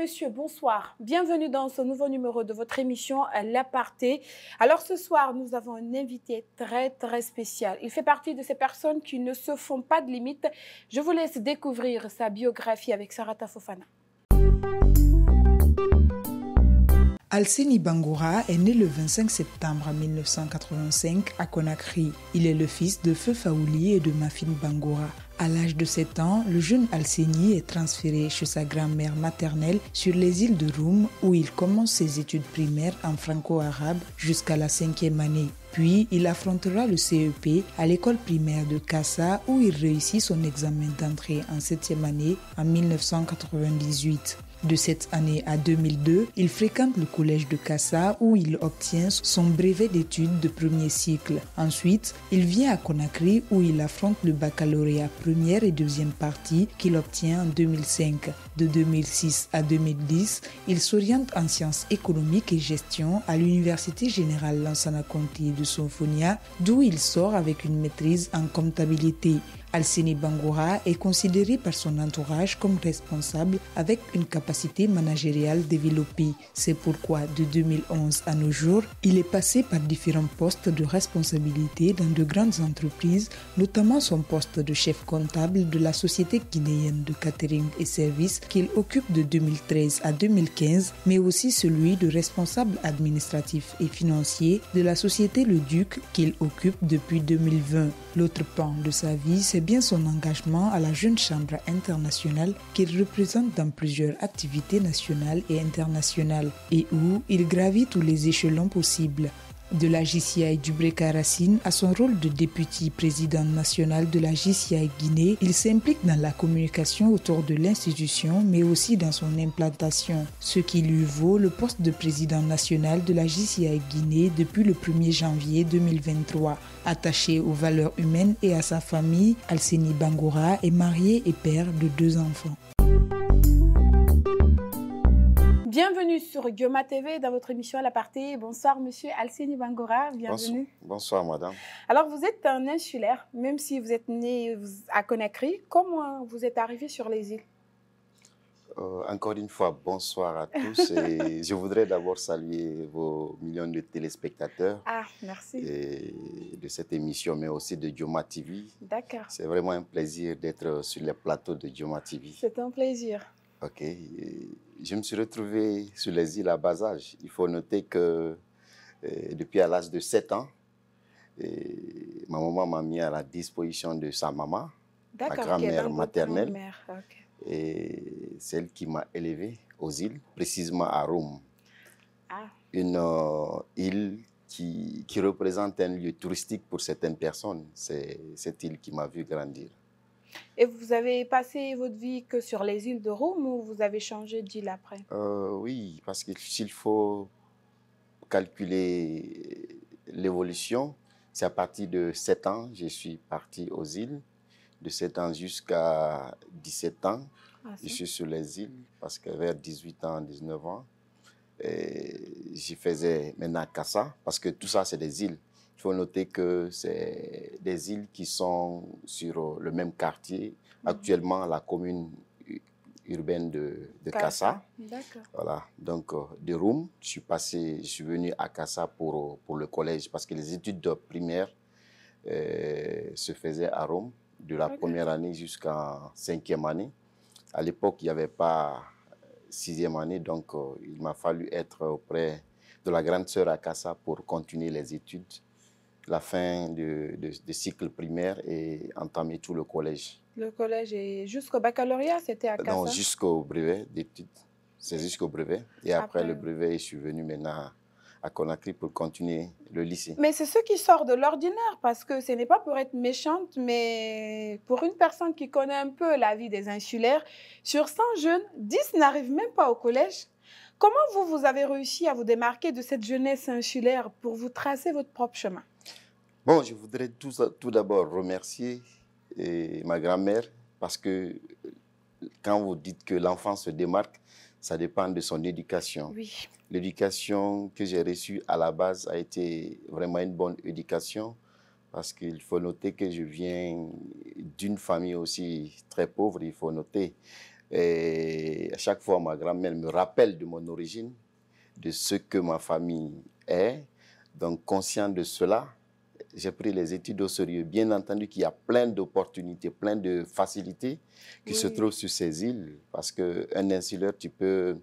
messieurs, bonsoir. Bienvenue dans ce nouveau numéro de votre émission L'Aparté. Alors ce soir, nous avons un invité très spécial. Il fait partie de ces personnes qui ne se font pas de limites. Je vous laisse découvrir sa biographie avec Sarata Fofana. Alseni Bangoura est né le 25 septembre 1985 à Conakry. Il est le fils de Feu Faouli et de Mafine Bangoura. À l'âge de 7 ans, le jeune Alseni est transféré chez sa grand-mère maternelle sur les îles de Roum où il commence ses études primaires en franco-arabe jusqu'à la 5e année. Puis, il affrontera le CEP à l'école primaire de Kassa où il réussit son examen d'entrée en 7e année en 1998. De cette année à 2002, il fréquente le collège de Kassa où il obtient son brevet d'études de premier cycle. Ensuite, il vient à Conakry où il affronte le baccalauréat première et deuxième partie qu'il obtient en 2005. De 2006 à 2010, il s'oriente en sciences économiques et gestion à l'Université générale Lansana Conté de Sonfonia, d'où il sort avec une maîtrise en comptabilité. Alseni Bangoura est considéré par son entourage comme responsable avec une capacité managériale développée. C'est pourquoi, de 2011 à nos jours, il est passé par différents postes de responsabilité dans de grandes entreprises, notamment son poste de chef comptable de la Société guinéenne de catering et services qu'il occupe de 2013 à 2015, mais aussi celui de responsable administratif et financier de la Société Le Duc qu'il occupe depuis 2020. L'autre pan de sa vie, c'est bien son engagement à la Jeune Chambre internationale qu'il représente dans plusieurs activités nationales et internationales et où il gravit tous les échelons possibles. De la JCI du Breka Racine à son rôle de député président national de la JCI Guinée, il s'implique dans la communication autour de l'institution mais aussi dans son implantation, ce qui lui vaut le poste de président national de la JCI Guinée depuis le 1er janvier 2023. Attaché aux valeurs humaines et à sa famille, Alseni Bangoura est marié et père de 2 enfants. Bienvenue sur Guioma TV dans votre émission à l'Aparté. Bonsoir monsieur Alseni Bangoura, bienvenue. Bonsoir madame. Alors vous êtes un insulaire, même si vous êtes né à Conakry. Comment vous êtes arrivé sur les îles? Encore une fois, bonsoir à tous. Et je voudrais d'abord saluer vos millions de téléspectateurs merci. De cette émission, mais aussi de Guioma TV. D'accord. C'est vraiment un plaisir d'être sur les plateaux de Guioma TV. C'est un plaisir. Ok. Je me suis retrouvé sur les îles à bas âge. Il faut noter que depuis à l'âge de 7 ans, ma maman m'a mis à la disposition de sa maman, ma grand-mère maternelle. Okay. Et celle qui m'a élevé aux îles, précisément à Roum. Une île qui représente un lieu touristique pour certaines personnes. C'est cette île qui m'a vu grandir. Et vous avez passé votre vie que sur les îles de Roum ou vous avez changé d'île après? Oui, parce que s'il faut calculer l'évolution, c'est à partir de 7 ans, je suis parti aux îles. De 7 ans jusqu'à 17 ans, je suis sur les îles parce que vers 18 ans, 19 ans, j'y faisais maintenant Kassa parce que tout ça, c'est des îles. Il faut noter que c'est des îles qui sont sur le même quartier. Actuellement, la commune urbaine de Kassa. D'accord. Voilà. Donc, de Roum, je suis venu à Kassa pour le collège parce que les études primaires se faisaient à Roum. De la première année jusqu'à 5e année. À l'époque, il n'y avait pas 6e année, donc il m'a fallu être auprès de la grande sœur à Kassa pour continuer les études, la fin de cycle primaire et entamer tout le collège. Le collège et jusqu'au baccalauréat, c'était à Kassa? Non, jusqu'au brevet d'études. C'est jusqu'au brevet. Et après le brevet, je suis venu maintenant à Conakry pour continuer le lycée. Mais c'est ce qui sort de l'ordinaire, parce que ce n'est pas pour être méchante, mais pour une personne qui connaît un peu la vie des insulaires, sur 100 jeunes, 10 n'arrivent même pas au collège. Comment vous avez réussi à vous démarquer de cette jeunesse insulaire pour vous tracer votre propre chemin? Bon, je voudrais tout d'abord remercier ma grand-mère, parce que quand vous dites que l'enfant se démarque, ça dépend de son éducation. Oui. L'éducation que j'ai reçue à la base a été vraiment une bonne éducation parce qu'il faut noter que je viens d'une famille aussi très pauvre, il faut noter. Et à chaque fois, ma grand-mère me rappelle de mon origine, de ce que ma famille est. Donc, conscient de cela, j'ai pris les études au sérieux. Bien entendu qu'il y a plein d'opportunités, plein de facilités qui se trouvent sur ces îles. Parce qu'un insulaire, tu peux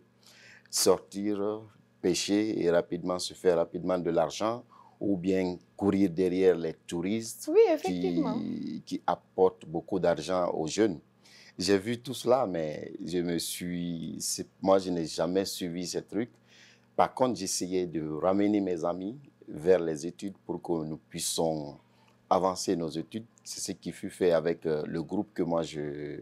sortir, pêcher et rapidement se faire rapidement de l'argent, ou bien courir derrière les touristes qui apportent beaucoup d'argent aux jeunes. J'ai vu tout cela, mais moi, je n'ai jamais suivi ces trucs. Par contre, j'essayais de ramener mes amis vers les études pour que nous puissions avancer nos études. C'est ce qui fut fait avec le groupe que moi, je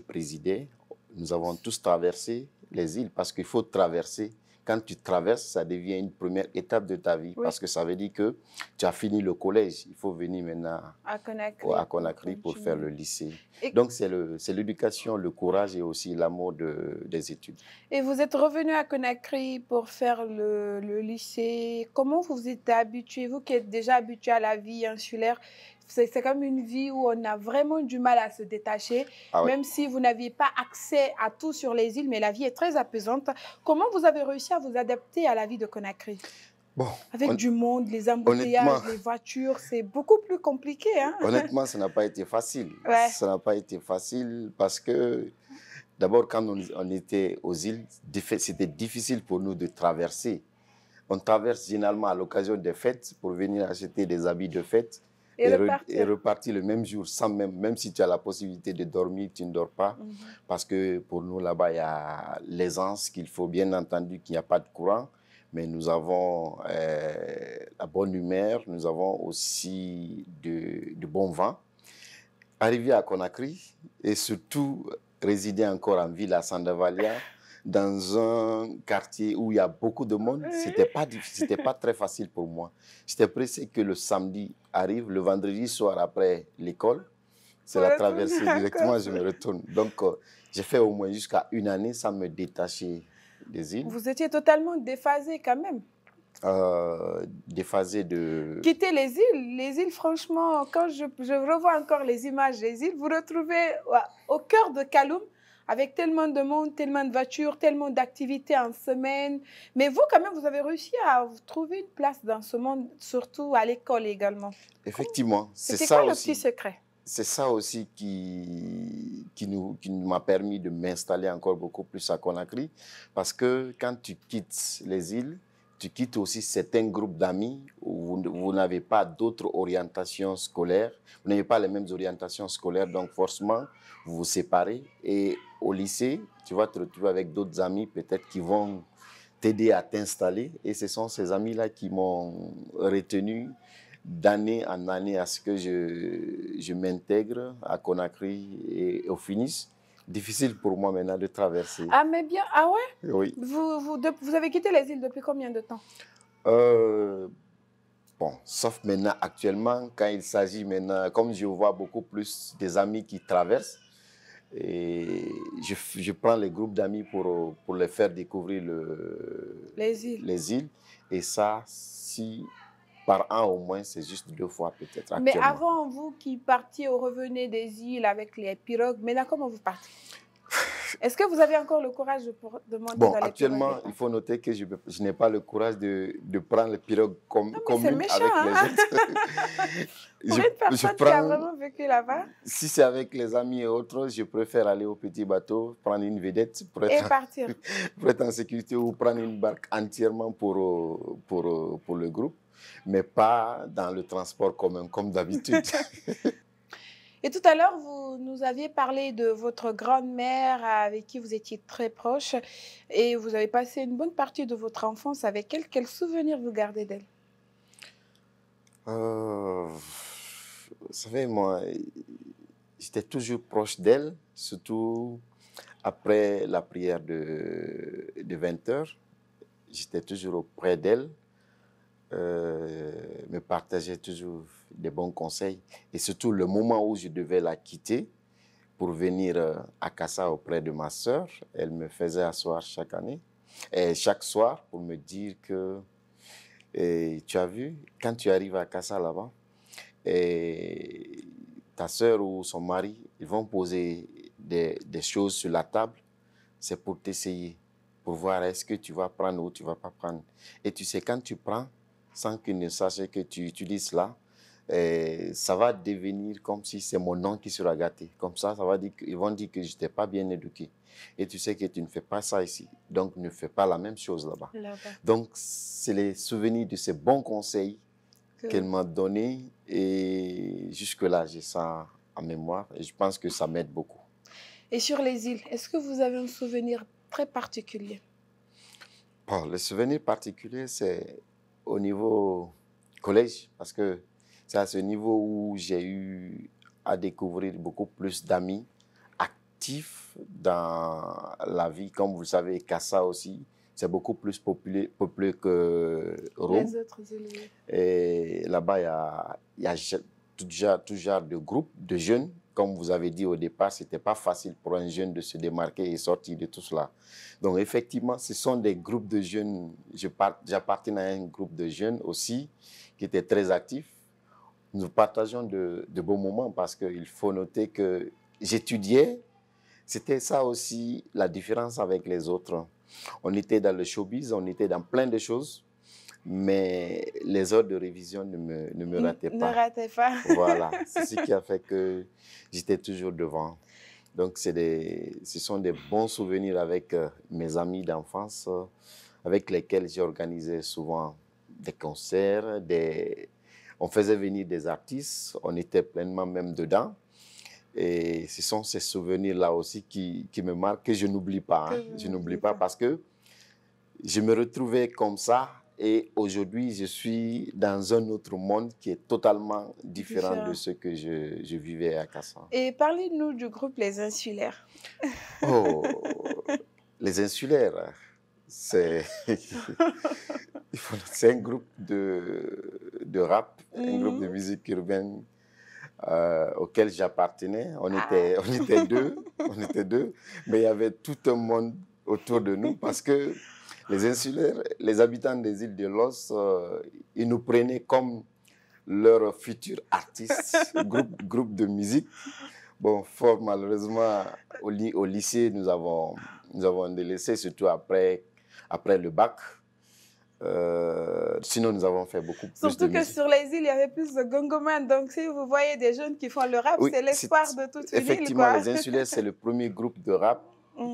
présidais. Nous avons tous traversé les îles parce qu'il faut traverser. Quand tu traverses, ça devient une première étape de ta vie parce que ça veut dire que tu as fini le collège. Il faut venir maintenant à Conakry pour faire le lycée. Donc, c'est l'éducation, le courage et aussi l'amour des études. Et vous êtes revenu à Conakry pour faire le lycée. Comment vous vous êtes habitué, vous qui êtes déjà habitué à la vie insulaire? C'est comme une vie où on a vraiment du mal à se détacher, même si vous n'aviez pas accès à tout sur les îles, mais la vie est très apaisante. Comment vous avez réussi à vous adapter à la vie de Conakry? Bon, avec du monde, les embouteillages, les voitures, c'est beaucoup plus compliqué. Hein? Honnêtement, ça n'a pas été facile. Ça n'a pas été facile parce que, d'abord, quand on était aux îles, c'était difficile pour nous de traverser. On traverse généralement à l'occasion des fêtes pour venir acheter des habits de fête. Et repartir le même jour, sans même si tu as la possibilité de dormir, tu ne dors pas. Parce que pour nous, là-bas, il y a l'aisance qu'il faut, bien entendu qu'il n'y a pas de courant. Mais nous avons la bonne humeur, nous avons aussi du bon vent. Arriver à Conakry et surtout résider encore en ville à Sandavalia, dans un quartier où il y a beaucoup de monde, c'était pas très facile pour moi. J'étais pressé que le samedi arrive, le vendredi soir après l'école, c'est la traversée directement, je me retourne. Donc, j'ai fait au moins jusqu'à une année sans me détacher des îles. Vous étiez totalement déphasé quand même. Déphasé de... Quitter les îles. Les îles, franchement, quand je revois encore les images des îles, vous retrouvez au cœur de Kaloum, avec tellement de monde, tellement de voitures, tellement d'activités en semaine. Mais vous, quand même, vous avez réussi à trouver une place dans ce monde, surtout à l'école également. Effectivement, c'est ça aussi. C'était quoi le petit secret? C'est ça aussi qui m'a permis de m'installer encore beaucoup plus à Conakry. Parce que quand tu quittes les îles, tu quittes aussi certains groupes d'amis où vous n'avez pas d'autres orientations scolaires. Vous n'avez pas les mêmes orientations scolaires, donc forcément, vous vous séparez. Et au lycée, tu vas te retrouver avec d'autres amis peut-être qui vont t'aider à t'installer. Et ce sont ces amis-là qui m'ont retenu d'année en année à ce que je m'intègre à Conakry et au finish. Difficile pour moi maintenant de traverser. Ah, mais bien, ah ouais? Oui. Vous avez quitté les îles depuis combien de temps? Bon, sauf maintenant, actuellement, quand il s'agit maintenant, comme je vois beaucoup plus des amis qui traversent, et je prends les groupes d'amis pour les faire découvrir les îles. Et ça, si... Par an au moins, c'est juste 2 fois peut-être actuellement. Mais avant, vous qui partiez ou revenez des îles avec les pirogues, maintenant comment vous partez? Est-ce que vous avez encore le courage de monter dans les pirogues? Actuellement, il faut noter que je n'ai pas le courage de prendre les pirogues communes avec les autres. Pour une personne qui a vraiment vécu là-bas? Si c'est avec les amis et autres, je préfère aller au petit bateau, prendre une vedette partir. Pour être en sécurité ou prendre une barque entièrement pour le groupe. Mais pas dans le transport commun, comme d'habitude. Et tout à l'heure, vous nous aviez parlé de votre grand-mère avec qui vous étiez très proche et vous avez passé une bonne partie de votre enfance avec elle. Quel souvenir vous gardez d'elle? Vous savez, moi, j'étais toujours proche d'elle, surtout après la prière de 20 h. J'étais toujours auprès d'elle. Me partageait toujours des bons conseils. Et surtout, le moment où je devais la quitter pour venir à Kassa auprès de ma sœur, elle me faisait asseoir chaque soir pour me dire que tu as vu, quand tu arrives à Kassa là-bas, ta sœur ou son mari, ils vont poser des choses sur la table, c'est pour t'essayer, pour voir est-ce que tu vas prendre ou tu ne vas pas prendre. Et tu sais, quand tu prends, sans qu'ils ne sachent que tu utilises cela, ça va devenir comme si c'est mon nom qui sera gâté. Comme ça va dire ils vont dire que je n'étais pas bien éduqué. Et tu sais que tu ne fais pas ça ici. Donc, ne fais pas la même chose là-bas. Donc, c'est les souvenirs de ces bons conseils qu'elle m'a donnés. Et jusque-là, j'ai ça en mémoire. Et je pense que ça m'aide beaucoup. Et sur les îles, est-ce que vous avez un souvenir très particulier? Bon, le souvenir particulier, c'est au niveau collège. Parce que c'est à ce niveau où j'ai eu à découvrir beaucoup plus d'amis actifs dans la vie. Comme vous le savez, Kassa aussi, c'est beaucoup plus peuplé que Rome. Les autres îles. Et là-bas, il y a tout genre de groupes de jeunes. Comme vous avez dit au départ, ce n'était pas facile pour un jeune de se démarquer et sortir de tout cela. Donc, effectivement, ce sont des groupes de jeunes. J'appartiens à un groupe de jeunes aussi qui était très actif. Nous partageons de beaux moments parce qu'il faut noter que j'étudiais. C'était ça aussi la différence avec les autres. On était dans le showbiz, on était dans plein de choses, mais les heures de révision ne me rataient pas. Ne rataient pas. Voilà, c'est ce qui a fait que j'étais toujours devant. Donc, ce sont des bons souvenirs avec mes amis d'enfance, avec lesquels j'ai organisé souvent des concerts, on faisait venir des artistes, on était pleinement même dedans. Et ce sont ces souvenirs-là aussi qui me marquent, que je n'oublie pas. Hein. Je n'oublie pas parce que je me retrouvais comme ça et aujourd'hui, je suis dans un autre monde qui est totalement différent de ce que je vivais à Kassa. Et parlez-nous du groupe Les Insulaires. Oh, Les Insulaires, c'est un groupe de rap, un groupe de musique urbaine auquel j'appartenais. On était deux, mais il y avait tout un monde autour de nous parce que les insulaires, les habitants des îles de Los, ils nous prenaient comme leurs futurs artistes, groupe de musique. Bon, fort malheureusement, au lycée, nous avons délaissé, surtout après le bac. Sinon, nous avons fait beaucoup plus de musique. Surtout que sur les îles, il y avait plus de gongoman. Donc, si vous voyez des jeunes qui font le rap, oui, c'est l'espoir de toute une île. Effectivement, les Insulaires, c'est le premier groupe de rap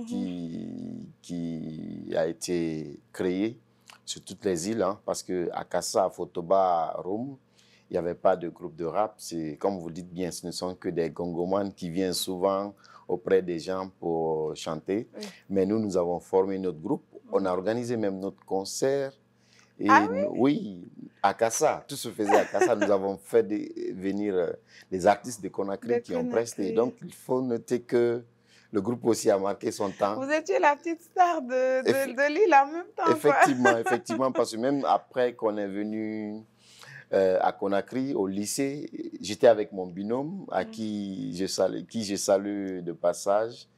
qui a été créé sur toutes les îles. Hein, parce qu'à Kassa, à Fotoba, à Rome, il n'y avait pas de groupe de rap. Comme vous dites bien, ce ne sont que des gongoman qui viennent souvent auprès des gens pour chanter. Oui. Mais nous avons formé notre groupe. On a organisé même notre concert. Et oui, à Kassa, tout se faisait à Kassa. Nous avons fait venir des artistes de Conakry qui ont presté. Donc, il faut noter que le groupe aussi a marqué son temps. Vous étiez la petite star de l'île en même temps. Effectivement, parce que même après qu'on est venu à Conakry, au lycée, j'étais avec mon binôme, à qui je salue de passage.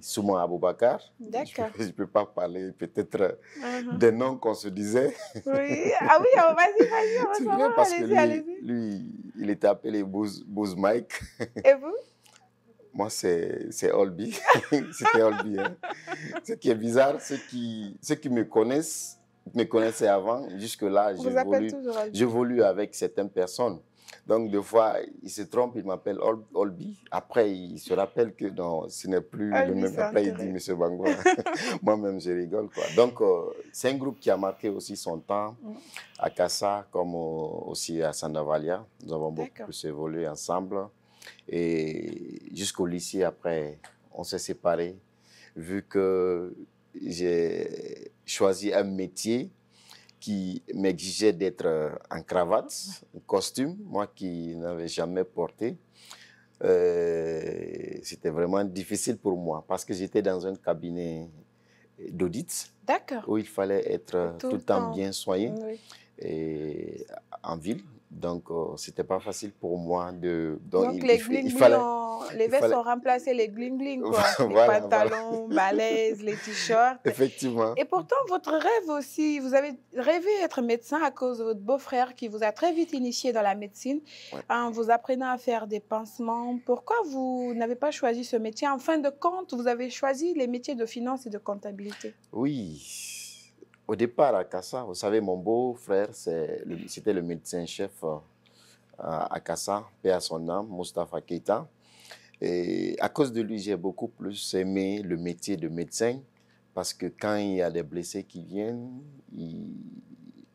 Souma Aboubakar. D'accord. Je ne peux pas parler peut-être des noms qu'on se disait. Oui, ah oui, vas-y, on va savoir. Parce que lui, il était appelé Bouz Mike. Et vous? Moi, c'est Olby. C'était Olby. Hein. Ce qui est bizarre, ceux qui me connaissaient avant. Jusque-là, j'évolue avec certaines personnes. Donc, des fois, il se trompe, il m'appelle Olby. Après, il se rappelle que non, ce n'est plus le même. Après, il dit M. Bangoura. Moi-même, je rigole. Quoi. Donc, c'est un groupe qui a marqué aussi son temps à Kassa, comme aussi à Sandavalia. Nous avons beaucoup plus évolué ensemble. Et jusqu'au lycée, après, on s'est séparés. Vu que j'ai choisi un métier qui m'exigeait d'être en cravate, en costume, moi qui n'avais jamais porté. C'était vraiment difficile pour moi parce que j'étais dans un cabinet d'audit où il fallait être tout le temps bien soigné et en ville. Donc, ce n'était pas facile pour moi de... Donc, les gling-gling, les vestes ont remplacé les gling-gling, quoi. Les Voilà, pantalons, balèzes, les t-shirts. Effectivement. Et pourtant, votre rêve aussi, vous avez rêvé d'être médecin à cause de votre beau-frère qui vous a très vite initié dans la médecine, Ouais. en vous apprenant à faire des pansements. Pourquoi vous n'avez pas choisi ce métier? En fin de compte, vous avez choisi les métiers de finance et de comptabilité. Oui. Au départ, à Kassa, vous savez, mon beau-frère, c'était le médecin-chef à Kassa, paix à son âme, Moustapha Keita. Et à cause de lui, j'ai beaucoup plus aimé le métier de médecin parce que quand il y a des blessés qui viennent,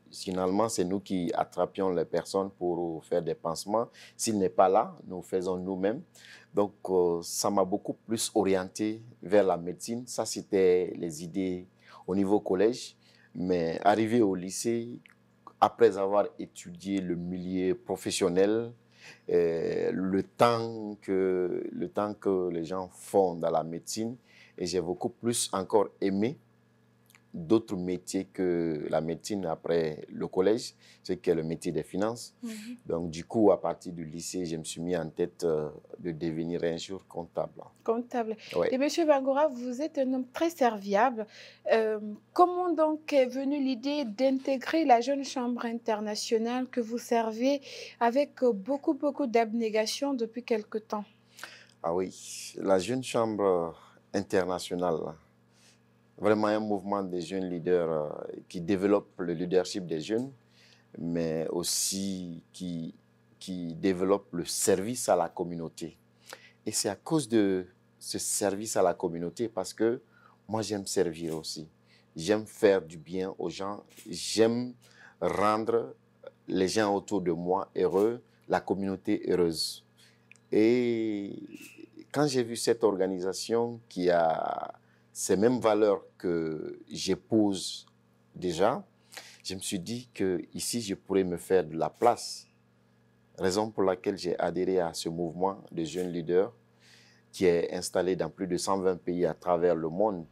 finalement, c'est nous qui attrapions les personnes pour faire des pansements. S'il n'est pas là, nous faisons nous-mêmes. Donc, ça m'a beaucoup plus orienté vers la médecine. Ça, c'était les idées au niveau collège. Mais arrivé au lycée, après avoir étudié le milieu professionnel, le temps que les gens font dans la médecine, et j'ai beaucoup plus encore aimé d'autres métiers que la médecine après le collège, c'est que le métier des finances. Donc, du coup, à partir du lycée, je me suis mis en tête de devenir un jour comptable. Comptable. Ouais. Et M. Bangoura, vous êtes un homme très serviable. Comment donc est venue l'idée d'intégrer la Jeune Chambre internationale que vous servez avec beaucoup d'abnégation depuis quelque temps? Ah oui, la Jeune Chambre internationale, vraiment un mouvement des jeunes leaders qui développe le leadership des jeunes, mais aussi qui développe le service à la communauté. Et c'est à cause de ce service à la communauté, parce que moi, j'aime servir aussi. J'aime faire du bien aux gens. J'aime rendre les gens autour de moi heureux, la communauté heureuse. Et quand j'ai vu cette organisation qui a ces mêmes valeurs que j'épouse déjà, je me suis dit qu'ici, je pourrais me faire de la place. Raison pour laquelle j'ai adhéré à ce mouvement de jeunes leaders qui est installé dans plus de 120 pays à travers le monde.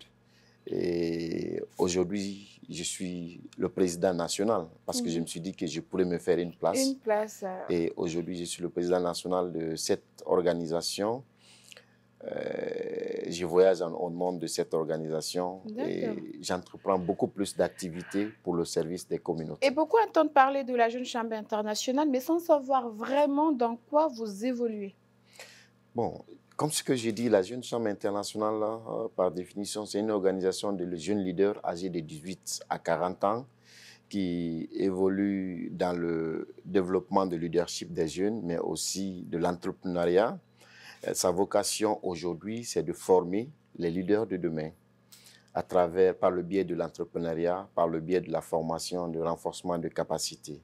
Et aujourd'hui, je suis le président national parce que je me suis dit que je pourrais me faire une place. Une place. Et aujourd'hui, je suis le président national de cette organisation. Je voyage au nom de cette organisation et j'entreprends beaucoup plus d'activités pour le service des communautés. Et beaucoup entendent parler de la Jeune Chambre internationale, mais sans savoir vraiment dans quoi vous évoluez. Bon, comme ce que j'ai dit, la Jeune Chambre internationale, par définition, c'est une organisation de jeunes leaders âgés de 18 à 40 ans qui évolue dans le développement de leadership des jeunes, mais aussi de l'entrepreneuriat. Sa vocation aujourd'hui, c'est de former les leaders de demain par le biais de l'entrepreneuriat, par le biais de la formation, du renforcement de capacités.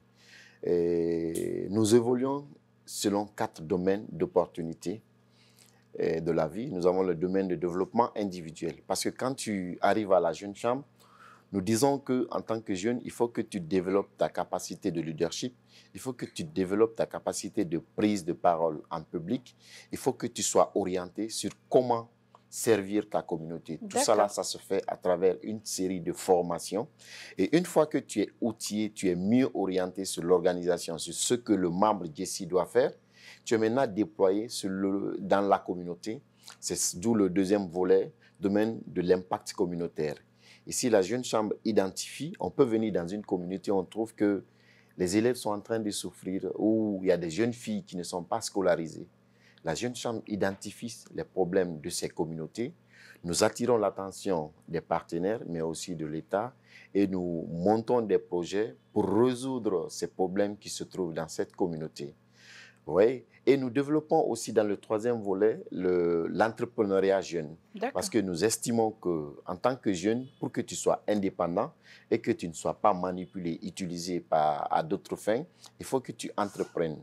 Et nous évoluons selon 4 domaines d'opportunités de la vie. Nous avons le domaine de développement individuel. Parce que quand tu arrives à la Jeune Chambre, nous disons qu'en tant que jeune, il faut que tu développes ta capacité de leadership, il faut que tu développes ta capacité de prise de parole en public, il faut que tu sois orienté sur comment servir ta communauté. Tout ça, là, ça se fait à travers une série de formations. Et une fois que tu es outillé, tu es mieux orienté sur l'organisation, sur ce que le membre JC doit faire, tu es maintenant déployé dans la communauté. C'est d'où le deuxième volet, domaine de l'impact communautaire. Ici, la Jeune Chambre identifie, on peut venir dans une communauté, on trouve que les élèves sont en train de souffrir ou il y a des jeunes filles qui ne sont pas scolarisées. La Jeune Chambre identifie les problèmes de ces communautés. Nous attirons l'attention des partenaires, mais aussi de l'État, et nous montons des projets pour résoudre ces problèmes qui se trouvent dans cette communauté. Oui. Et nous développons aussi dans le troisième volet l'entrepreneuriat jeune. Parce que nous estimons qu'en tant que jeune, pour que tu sois indépendant et que tu ne sois pas manipulé, utilisé à d'autres fins, il faut que tu entreprennes.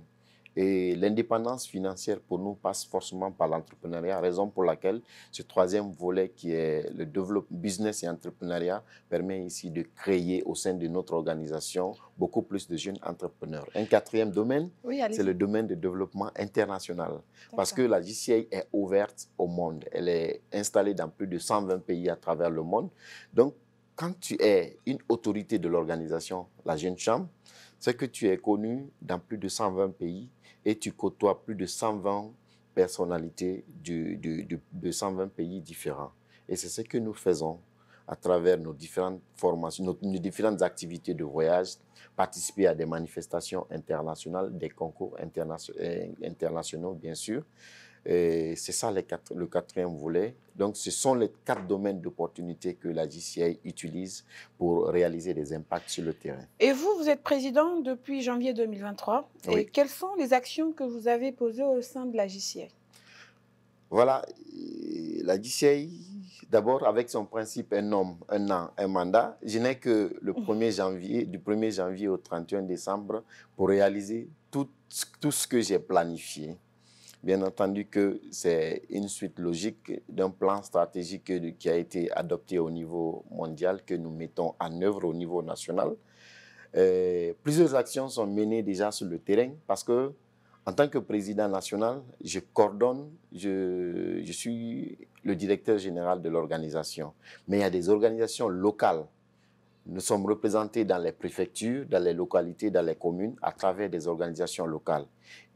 Et l'indépendance financière pour nous passe forcément par l'entrepreneuriat, raison pour laquelle ce troisième volet qui est le développement business et entrepreneuriat permet ici de créer au sein de notre organisation beaucoup plus de jeunes entrepreneurs. Un quatrième domaine, c'est le domaine de développement international. Parce que la JCA est ouverte au monde. Elle est installée dans plus de 120 pays à travers le monde. Donc, quand tu es une autorité de l'organisation, la Jeune Chambre, c'est que tu es connu dans plus de 120 pays et tu côtoies plus de 120 personnalités de 120 pays différents. Et c'est ce que nous faisons à travers nos différentes formations, nos différentes activités de voyage, participer à des manifestations internationales, des concours internationaux, bien sûr. C'est ça le quatrième volet. Donc, ce sont les 4 domaines d'opportunité que la JCI utilise pour réaliser des impacts sur le terrain. Et vous, vous êtes président depuis janvier 2023. Oui. Et quelles sont les actions que vous avez posées au sein de la JCI? Voilà, la JCI, d'abord, avec son principe un homme, un an, un mandat, je n'ai que le 1er janvier, du 1er janvier au 31 décembre pour réaliser tout ce que j'ai planifié. Bien entendu que c'est une suite logique d'un plan stratégique qui a été adopté au niveau mondial, que nous mettons en œuvre au niveau national. Plusieurs actions sont menées déjà sur le terrain parce que, en tant que président national, je coordonne, je suis le directeur général de l'organisation. Mais il y a des organisations locales. Nous sommes représentés dans les préfectures, dans les localités, dans les communes, à travers des organisations locales.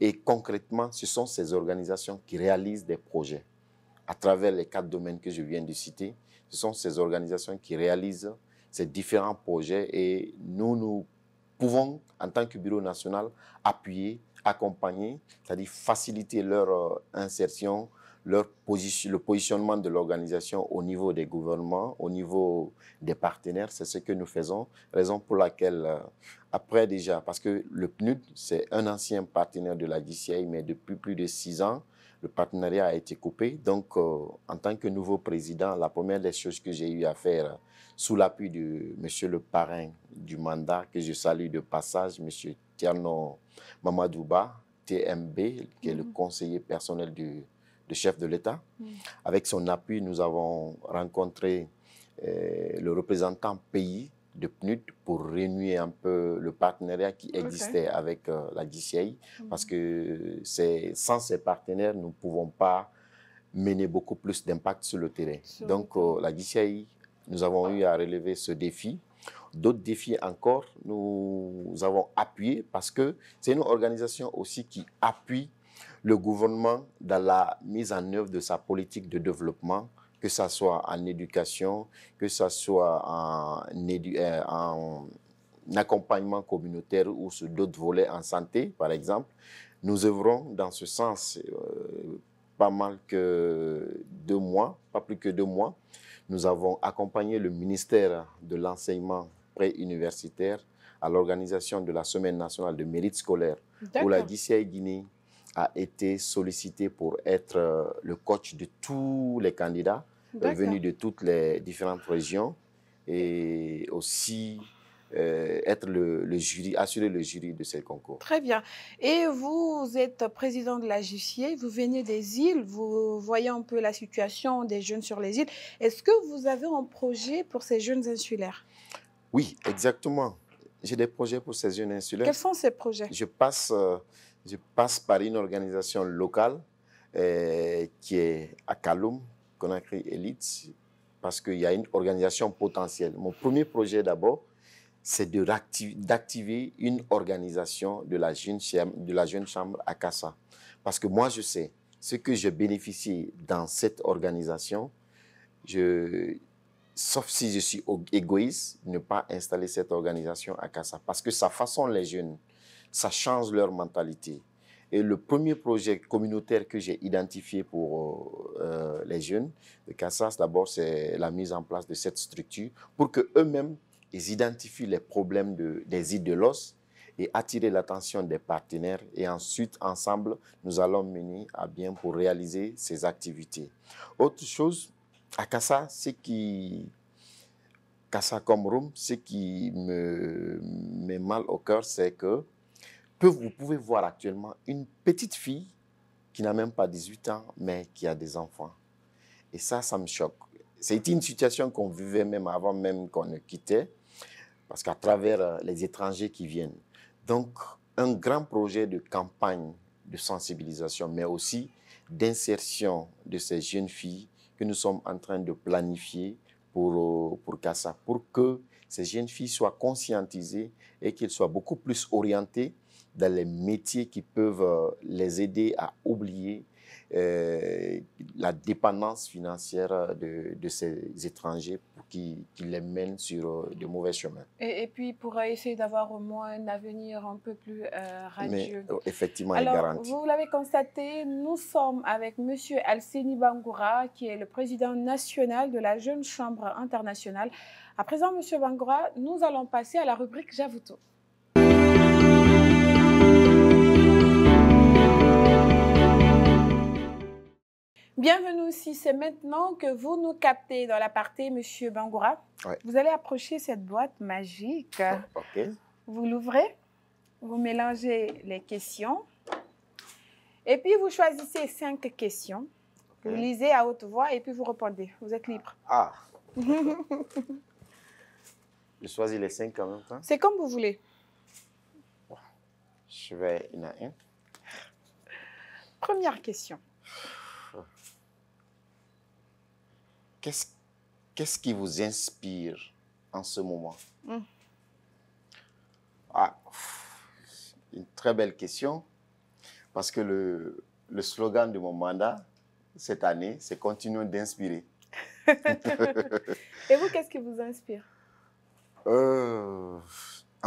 Et concrètement, ce sont ces organisations qui réalisent des projets. À travers les 4 domaines que je viens de citer, ce sont ces organisations qui réalisent ces différents projets et nous pouvons, en tant que bureau national, appuyer, accompagner, c'est-à-dire faciliter leur insertion, le positionnement de l'organisation au niveau des gouvernements, au niveau des partenaires. C'est ce que nous faisons, raison pour laquelle, après déjà, parce que le PNUD, c'est un ancien partenaire de la JCI, mais depuis plus de 6 ans, le partenariat a été coupé. Donc, en tant que nouveau président, la première des choses que j'ai eu à faire, sous l'appui de monsieur le parrain du mandat, que je salue de passage, monsieur Tierno Mamadouba, TMB, qui est le conseiller personnel du chef de l'État. Avec son appui, nous avons rencontré le représentant pays de PNUD pour renouer un peu le partenariat qui existait avec la JCI, parce que sans ces partenaires, nous ne pouvons pas mener beaucoup plus d'impact sur le terrain. Donc, la JCI, nous avons eu à relever ce défi. D'autres défis encore, nous avons appuyé parce que c'est une organisation aussi qui appuie le gouvernement dans la mise en œuvre de sa politique de développement, que ce soit en éducation, que ce soit en accompagnement communautaire ou sur d'autres volets en santé, par exemple. Nous œuvrons dans ce sens pas mal que 2 mois, pas plus que 2 mois. Nous avons accompagné le ministère de l'enseignement préuniversitaire à l'organisation de la Semaine nationale de mérite scolaire, où la JCI Guinée a été sollicité pour être le coach de tous les candidats venus de toutes les différentes régions et aussi être le jury, assurer le jury de ces concours. Très bien. Et vous êtes président de la JCI, vous venez des îles, vous voyez un peu la situation des jeunes sur les îles. Est-ce que vous avez un projet pour ces jeunes insulaires? Oui, exactement. J'ai des projets pour ces jeunes insulaires. Quels sont ces projets? Je passe par une organisation locale qui est à Kaloum, Conakry Elite, parce qu'il y a une organisation potentielle. Mon premier projet d'abord, c'est d'activer une organisation de la jeune chambre à Kassa. Parce que moi, je sais ce que je bénéficie dans cette organisation, sauf si je suis égoïste, ne pas installer cette organisation à Kassa. Parce que ça façonne les jeunes, ça change leur mentalité. Et le premier projet communautaire que j'ai identifié pour les jeunes de Kassa, d'abord, c'est la mise en place de cette structure pour qu'eux-mêmes, ils identifient les problèmes des îles de l'os et attirer l'attention des partenaires. Et ensuite, ensemble, nous allons mener à bien pour réaliser ces activités. Autre chose, à Kassa, Kassa comme Rome, ce qui me met mal au cœur, c'est que vous pouvez voir actuellement une petite fille qui n'a même pas 18 ans, mais qui a des enfants. Et ça me choque. C'était une situation qu'on vivait même avant même qu'on ne quittait, parce qu'à travers les étrangers qui viennent. Donc, un grand projet de campagne de sensibilisation, mais aussi d'insertion de ces jeunes filles que nous sommes en train de planifier pour Kassa, pour que ces jeunes filles soient conscientisées et qu'elles soient beaucoup plus orientées dans les métiers qui peuvent les aider à oublier la dépendance financière de ces étrangers qui les mènent sur de mauvais chemins. Et puis, pour essayer d'avoir au moins un avenir un peu plus radieux. Mais effectivement, Alors, est garanti. vous l'avez constaté, nous sommes avec M. Alseni Bangoura, qui est le président national de la Jeune Chambre internationale. À présent, M. Bangoura, nous allons passer à la rubrique J'avoue. Bienvenue, si c'est maintenant que vous nous captez dans l'aparté, Monsieur Bangoura. Ouais. Vous allez approcher cette boîte magique. OK. Vous l'ouvrez, vous mélangez les questions et puis vous choisissez 5 questions. Okay. Vous lisez à haute voix et puis vous répondez. Vous êtes libre. Ah. Je choisis les 5 en même temps? C'est comme vous voulez. Je vais une à une. Première question. Qu'est-ce qui vous inspire en ce moment? Ah, une très belle question, parce que le slogan de mon mandat cette année, c'est « Continuons d'inspirer ». Et vous, qu'est-ce qui vous inspire? En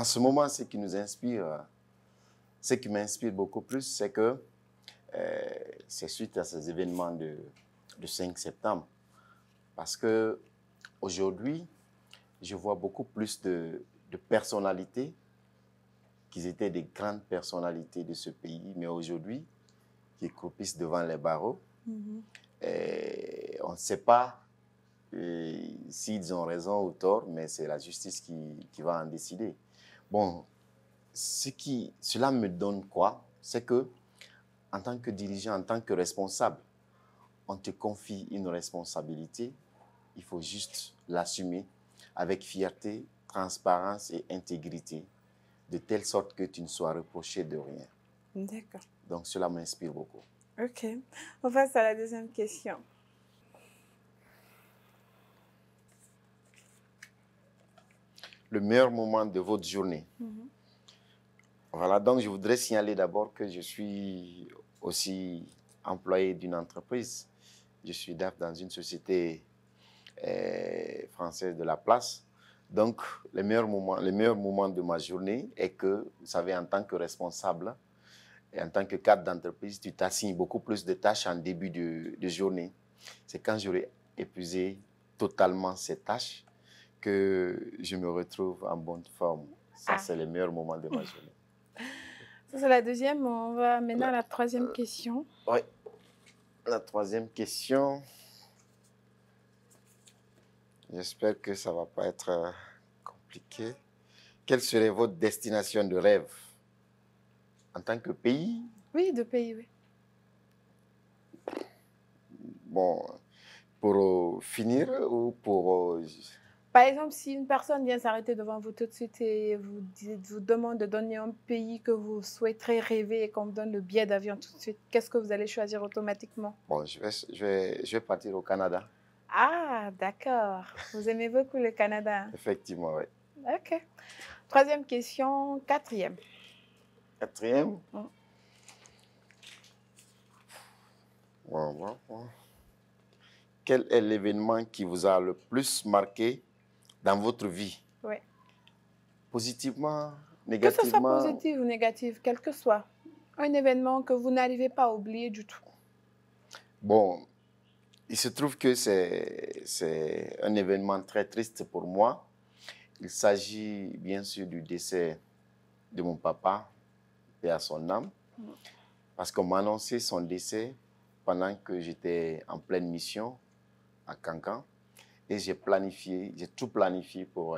ce moment, ce qui nous inspire, ce qui m'inspire beaucoup plus, c'est que c'est suite à ces événements de 5 septembre. Parce qu'aujourd'hui, je vois beaucoup plus de personnalités qui étaient des grandes personnalités de ce pays, mais aujourd'hui, qui croupissent devant les barreaux. Et on ne sait pas s'ils ont raison ou tort, mais c'est la justice qui va en décider. Bon, cela me donne quoi? C'est que, en tant que dirigeant, en tant que responsable, on te confie une responsabilité, il faut juste l'assumer avec fierté, transparence et intégrité, de telle sorte que tu ne sois reproché de rien. D'accord. Donc, cela m'inspire beaucoup. OK. On passe à la deuxième question. Le meilleur moment de votre journée. Voilà, donc je voudrais signaler d'abord que je suis aussi employé d'une entreprise. Je suis DAF dans une société française de la place. Donc, le meilleur moment de ma journée est que, vous savez, en tant que responsable et en tant que cadre d'entreprise, tu t'assignes beaucoup plus de tâches en début de journée. C'est quand j'aurai épuisé totalement ces tâches que je me retrouve en bonne forme. Ça, c'est le meilleur moment de ma journée. Ça, c'est la deuxième. On va maintenant à la troisième question. Oui. La troisième question. J'espère que ça ne va pas être compliqué. Quelle serait votre destination de rêve en tant que pays? Oui, de pays, oui. Bon, pour finir ou pour... Par exemple, si une personne vient s'arrêter devant vous tout de suite et vous demande de donner un pays que vous souhaiterez rêver et qu'on vous donne le billet d'avion tout de suite, qu'est-ce que vous allez choisir automatiquement? Bon, je vais partir au Canada. Ah, d'accord. Vous aimez beaucoup le Canada? Effectivement, oui. OK. Troisième question, quatrième. Quatrième? Bon. Quel est l'événement qui vous a le plus marqué dans votre vie? Oui. Positivement, négativement? Que ce soit positif ou négatif, quel que soit. Un événement que vous n'arrivez pas à oublier du tout. Bon, il se trouve que c'est un événement très triste pour moi. Il s'agit bien sûr du décès de mon papa, paix à son âme, parce qu'on m'a annoncé son décès pendant que j'étais en pleine mission à Cancan. Et j'ai tout planifié pour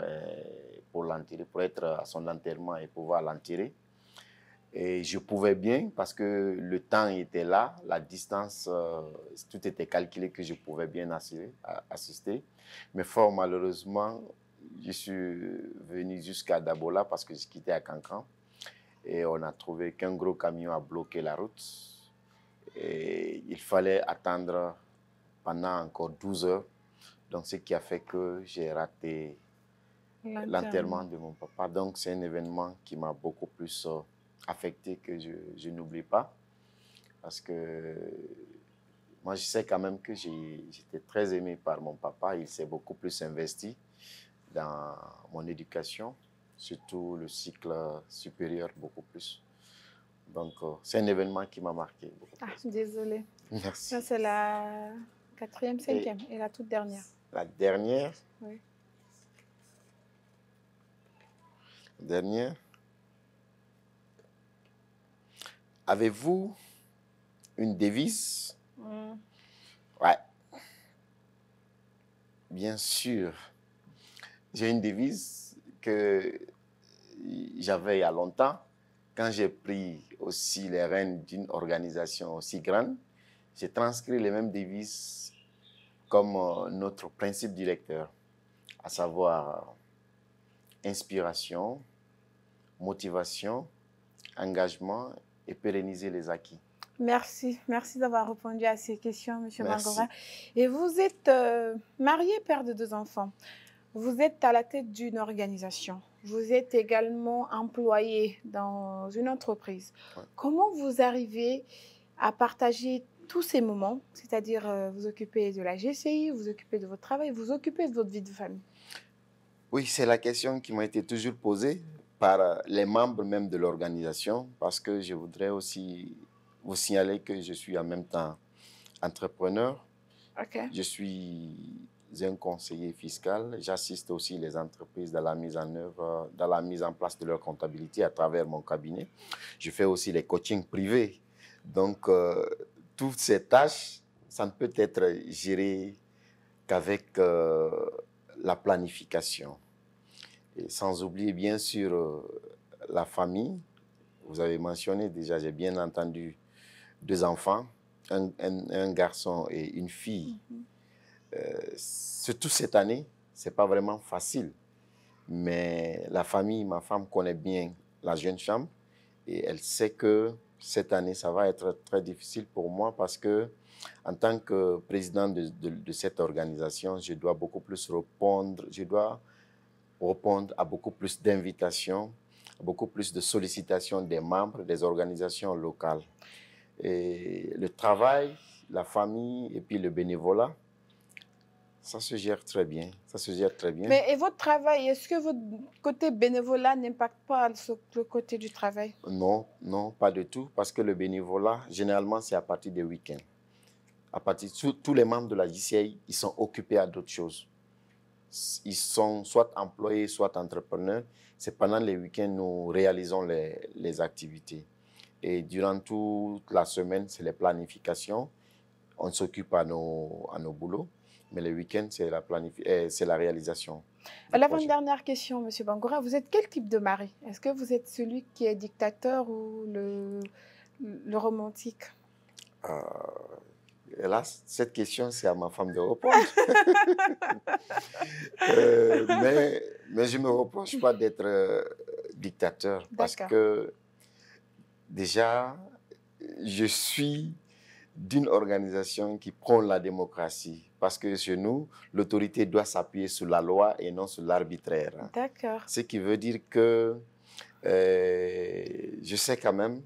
l'enterrer, pour être à son enterrement et pouvoir l'enterrer. Et je pouvais bien, parce que le temps était là, la distance, tout était calculé que je pouvais bien assister. Mais fort malheureusement, je suis venu jusqu'à Dabola parce que je quittais à Cancan. Et on a trouvé qu'un gros camion a bloqué la route. Et il fallait attendre pendant encore 12 heures. Donc, ce qui a fait que j'ai raté l'enterrement de mon papa. Donc, c'est un événement qui m'a beaucoup plus affecté que je n'oublie pas. Parce que moi, je sais quand même que j'étais très aimé par mon papa. Il s'est beaucoup plus investi dans mon éducation, surtout le cycle supérieur, beaucoup plus. Donc, c'est un événement qui m'a marqué. Désolée. Merci. Ça, c'est la 4e, 5e et la toute dernière. La dernière? Oui. Dernière. Avez-vous une devise? Ouais. Bien sûr. J'ai une devise que j'avais il y a longtemps. Quand j'ai pris aussi les rênes d'une organisation aussi grande, j'ai transcrit les mêmes devises comme notre principe directeur, à savoir inspiration, motivation, engagement et pérenniser les acquis. Merci d'avoir répondu à ces questions, M. Bangoura. Et vous êtes marié, père de 2 enfants. Vous êtes à la tête d'une organisation. Vous êtes également employé dans une entreprise. Ouais. Comment vous arrivez à partager tous ces moments, c'est-à-dire vous occupez de la GCI, vous occupez de votre travail, vous occupez de votre vie de famille? Oui, c'est la question qui m'a été toujours posée par les membres même de l'organisation, parce que je voudrais aussi vous signaler que je suis en même temps entrepreneur. Okay. Je suis un conseiller fiscal. J'assiste aussi les entreprises dans la mise en œuvre, dans la mise en place de leur comptabilité à travers mon cabinet. Je fais aussi les coachings privés. Donc, toutes ces tâches, ça ne peut être géré qu'avec la planification. Et sans oublier, bien sûr, la famille. Vous avez mentionné déjà, j'ai bien entendu 2 enfants, un garçon et une fille. Surtout cette année, ce n'est pas vraiment facile. Mais la famille, ma femme connaît bien la jeune chambre et elle sait que cette année, ça va être très difficile pour moi parce que en tant que président de cette organisation, je dois beaucoup plus répondre, à beaucoup plus d'invitations, beaucoup plus de sollicitations des membres, des organisations locales. Et le travail, la famille et puis le bénévolat, ça se gère très bien. Ça se gère très bien. Mais et votre travail, est-ce que votre côté bénévolat n'impacte pas le côté du travail? Non, non, pas du tout. Parce que le bénévolat, généralement, c'est à partir des week-ends. Tous les membres de la JCI, ils sont occupés à d'autres choses. Ils sont soit employés, soit entrepreneurs. C'est pendant les week-ends nous réalisons les activités. Et durant toute la semaine, c'est les planifications. On s'occupe à nos boulots. Mais le week-end, c'est la réalisation. L'avant-dernière question, M. Bangoura, vous êtes quel type de mari? Est-ce que vous êtes celui qui est dictateur ou le romantique? Hélas, cette question, c'est à ma femme de répondre. Mais je ne me reproche pas d'être dictateur. Parce que déjà, je suis d'une organisation qui prône la démocratie. Parce que chez nous, l'autorité doit s'appuyer sur la loi et non sur l'arbitraire. D'accord. Ce qui veut dire que je sais quand même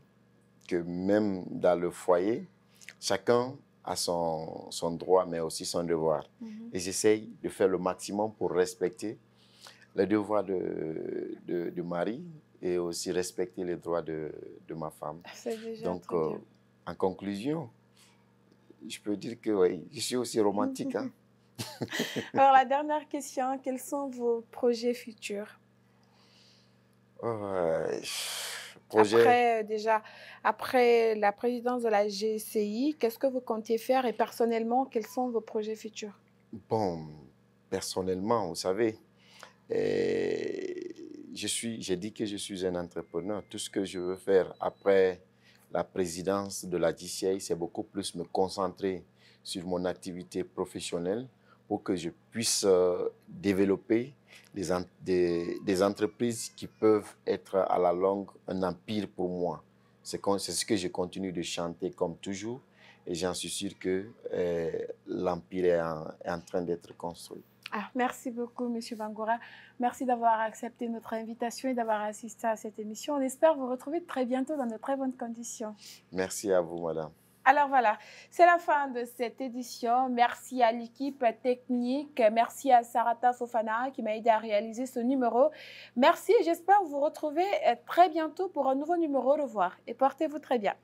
que même dans le foyer, chacun a son droit, mais aussi son devoir. Et j'essaye de faire le maximum pour respecter les devoirs de mari et aussi respecter les droits de ma femme. C'est déjà donc, très bien. En conclusion, je peux dire que oui, je suis aussi romantique. Hein. Alors, la dernière question, quels sont vos projets futurs? Après la présidence de la GCI, qu'est-ce que vous comptiez faire et personnellement, quels sont vos projets futurs? Bon, personnellement, vous savez, j'ai dit que je suis un entrepreneur. Tout ce que je veux faire après la présidence de la JCI, c'est beaucoup plus me concentrer sur mon activité professionnelle pour que je puisse développer des entreprises qui peuvent être à la longue un empire pour moi. C'est ce que je continue de chanter comme toujours et j'en suis sûr que l'empire est en train d'être construit. Ah, merci beaucoup, M. Bangoura. Merci d'avoir accepté notre invitation et d'avoir assisté à cette émission. On espère vous retrouver très bientôt dans de très bonnes conditions. Merci à vous, madame. Alors voilà, c'est la fin de cette édition. Merci à l'équipe technique. Merci à Sarata Fofana qui m'a aidé à réaliser ce numéro. Merci et j'espère vous retrouver très bientôt pour un nouveau numéro. Au revoir et portez-vous très bien.